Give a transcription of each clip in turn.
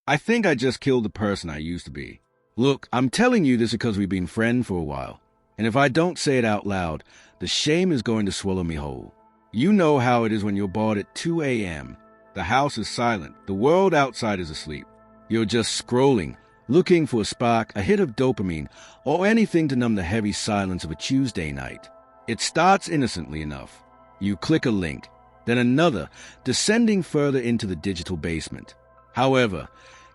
I think I just killed the person I used to be. Look, I'm telling you this because we've been friends for a while, and if I don't say it out loud, the shame is going to swallow me whole. You know how it is when you're bored at 2 a.m. The house is silent, the world outside is asleep. You're just scrolling, looking for a spark, a hit of dopamine, or anything to numb the heavy silence of a Tuesday night. It starts innocently enough. You click a link, then another, descending further into the digital basement. However,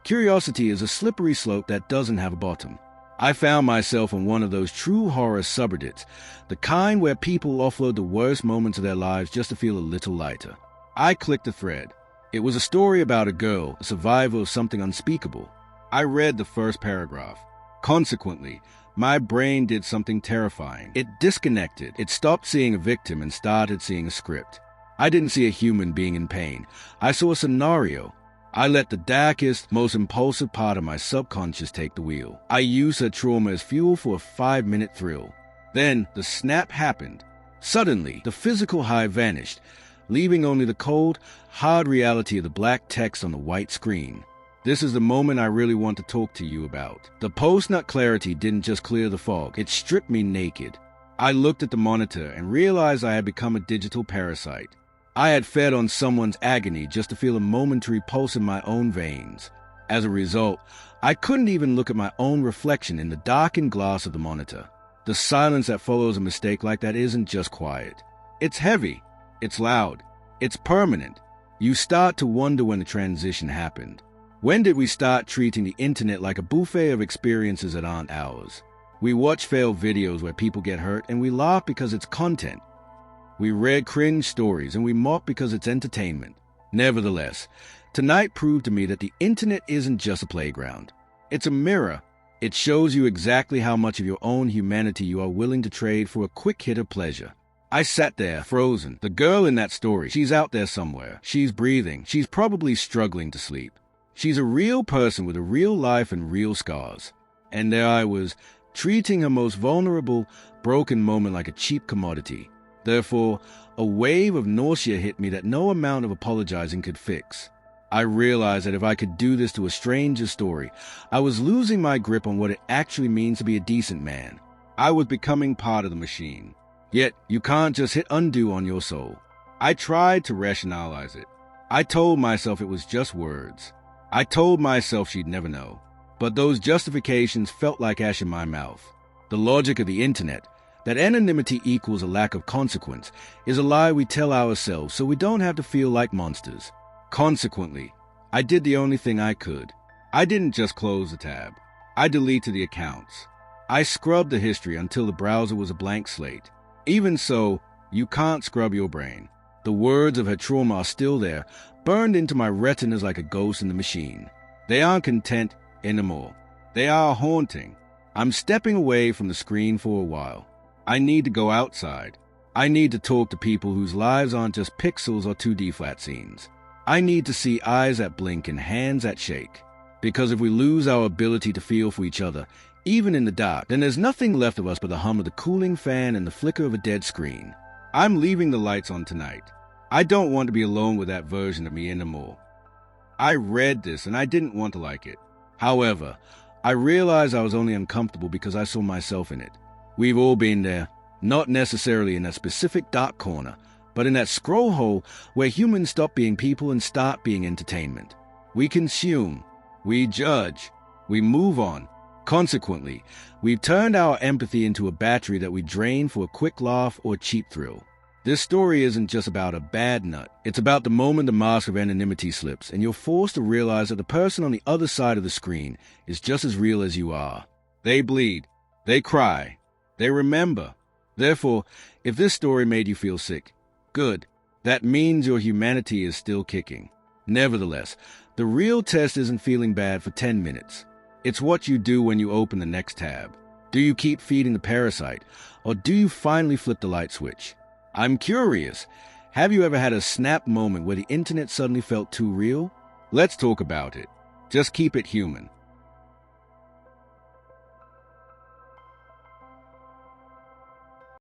curiosity is a slippery slope that doesn't have a bottom. I found myself on one of those true horror subreddits, the kind where people offload the worst moments of their lives just to feel a little lighter. I clicked the thread. It was a story about a girl, a survivor of something unspeakable. I read the first paragraph. Consequently, my brain did something terrifying. It disconnected. It stopped seeing a victim and started seeing a script. I didn't see a human being in pain. I saw a scenario. I let the darkest, most impulsive part of my subconscious take the wheel. I used her trauma as fuel for a 5-minute thrill. Then the snap happened. Suddenly, the physical high vanished, leaving only the cold, hard reality of the black text on the white screen. This is the moment I really want to talk to you about. The post-nut clarity didn't just clear the fog, it stripped me naked. I looked at the monitor and realized I had become a digital parasite. I had fed on someone's agony just to feel a momentary pulse in my own veins. As a result, I couldn't even look at my own reflection in the darkened glass of the monitor. The silence that follows a mistake like that isn't just quiet. It's heavy, it's loud, it's permanent. You start to wonder when the transition happened. When did we start treating the internet like a buffet of experiences that aren't ours? We watch failed videos where people get hurt and we laugh because it's content. We read cringe stories and we mock because it's entertainment. Nevertheless, tonight proved to me that the internet isn't just a playground. It's a mirror. It shows you exactly how much of your own humanity you are willing to trade for a quick hit of pleasure. I sat there, frozen. The girl in that story, she's out there somewhere. She's breathing. She's probably struggling to sleep. She's a real person with a real life and real scars. And there I was, treating her most vulnerable, broken moment like a cheap commodity. Therefore, a wave of nausea hit me that no amount of apologizing could fix. I realized that if I could do this to a stranger's story, I was losing my grip on what it actually means to be a decent man. I was becoming part of the machine. Yet, you can't just hit undo on your soul. I tried to rationalize it. I told myself it was just words. I told myself she'd never know. But those justifications felt like ash in my mouth. The logic of the internet, that anonymity equals a lack of consequence, is a lie we tell ourselves so we don't have to feel like monsters. Consequently, I did the only thing I could. I didn't just close the tab. I deleted the accounts. I scrubbed the history until the browser was a blank slate. Even so, you can't scrub your brain. The words of her trauma are still there, burned into my retinas like a ghost in the machine. They aren't content anymore. They are haunting. I'm stepping away from the screen for a while. I need to go outside. I need to talk to people whose lives aren't just pixels or 2D flat scenes. I need to see eyes that blink and hands that shake. Because if we lose our ability to feel for each other, even in the dark, then there's nothing left of us but the hum of the cooling fan and the flicker of a dead screen. I'm leaving the lights on tonight. I don't want to be alone with that version of me anymore. I read this and I didn't want to like it. However, I realized I was only uncomfortable because I saw myself in it. We've all been there, not necessarily in that specific dark corner, but in that scroll hole where humans stop being people and start being entertainment. We consume, we judge, we move on. Consequently, we've turned our empathy into a battery that we drain for a quick laugh or cheap thrill. This story isn't just about a bad nut. It's about the moment the mask of anonymity slips and you're forced to realize that the person on the other side of the screen is just as real as you are. They bleed. They cry. They remember. Therefore, if this story made you feel sick, good. That means your humanity is still kicking. Nevertheless, the real test isn't feeling bad for 10 minutes. It's what you do when you open the next tab. Do you keep feeding the parasite, or do you finally flip the light switch? I'm curious. Have you ever had a snap moment where the internet suddenly felt too real? Let's talk about it. Just keep it human.